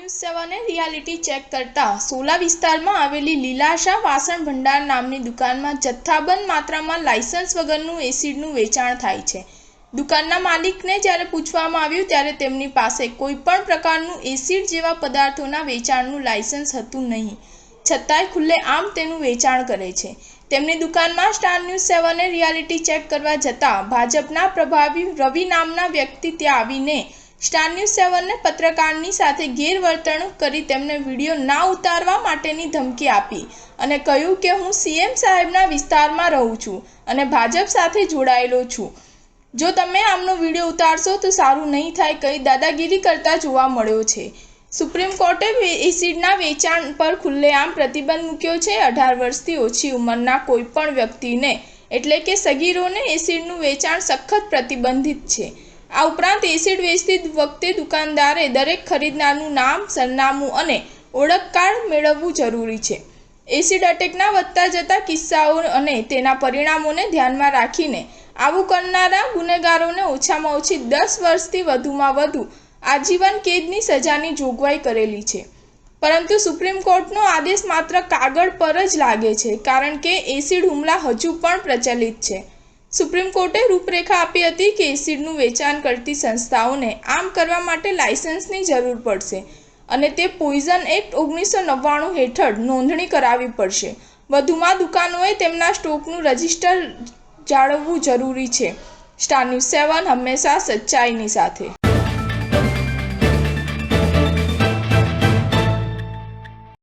Star news 7 reality check કરતા સોલા વિસ્તારમાં આવેલી લીલાશા વાસણ ભંડાર નામની દુકાનમાં જથ્થાબંધ માત્રામાં લાયસન્સ વગરનું એસિડનું વેચાણ થાય છે। દુકાનના માલિકને જ્યારે પૂછવામાં આવ્યું ત્યારે તેમની પાસે કોઈપણ પ્રકારનું એસિડ જેવા પદાર્થોના વેચાણનું લાયસન્સ હતું નહીં, છતાંય ખુલ્લેઆમ તેનું વેચાણ કરે છે। તેમની દુકાનમાં સ્ટાર ન્યૂઝ 7 રિયાલિટી ચેક કરવા જતાં ભાજપના પ્રભારી રવિ નામના વ્યક્તિ ત્યાં આવીને સ્ટાર ન્યૂઝ 7ને પત્રકારની સાથે ગેરવર્તણૂક કરી તેમને વિડીયો ના ઉતારવા માટેની ધમકી આપી અને કહ્યું કે હું સીએમ સાહેબના વિસ્તારમાં રહું છું અને ભાજપ સાથે જોડાયેલો છું। જો તમે આમનો વિડીયો ઉતારશો તો સારું નહીં થાય કહી દાદાગીરી કરતા જોવા મળ્યો છે। સુપ્રીમ કોર્ટે એસિડના વેચાણ પર ખુલ્લેઆમ પ્રતિબંધ મૂક્યો છે। 18 વર્ષથી ઓછી ઉંમરના કોઈપણ વ્યક્તિને એટલે કે સગીરોને એસિડનું વેચાણ સખત પ્રતિબંધિત છે। આ ઉપરાંત એસિડ વેચતી વખતે દુકાનદારે દરેક ખરીદનારનું નામ, સરનામું અને ઓળખ કાર્ડ મેળવવું જરૂરી છે। એસિડ અટેકના વધતા જતા કિસ્સાઓ અને તેના પરિણામોને ધ્યાનમાં રાખીને આવું કરનારા ગુનેગારોને ઓછામાં ઓછી 10 વર્ષથી વધુમાં વધુ આજીવન કેદની સજાની જોગવાઈ કરેલી છે। પરંતુ સુપ્રીમ કોર્ટનો આદેશ માત્ર કાગળ પર જ લાગે છે, કારણ કે એસિડ હુમલા હજુ પણ પ્રચલિત છે। સુપ્રીમ કોર્ટે રૂપરેખા આપી હતી કે એસિડનું વેચાણ કરતી સંસ્થાઓને આમ કરવા માટે લાયસન્સની જરૂર પડશે અને તે પોઈઝન એક્ટ 1999 હેઠળ નોંધણી કરાવવી પડશે। વધુમાં દુકાનોએ તેમના સ્ટોકનું રજિસ્ટર જાળવવું જરૂરી છે। સ્ટાર ન્યૂઝ 7 હંમેશા સચ્ચાઈની સાથે।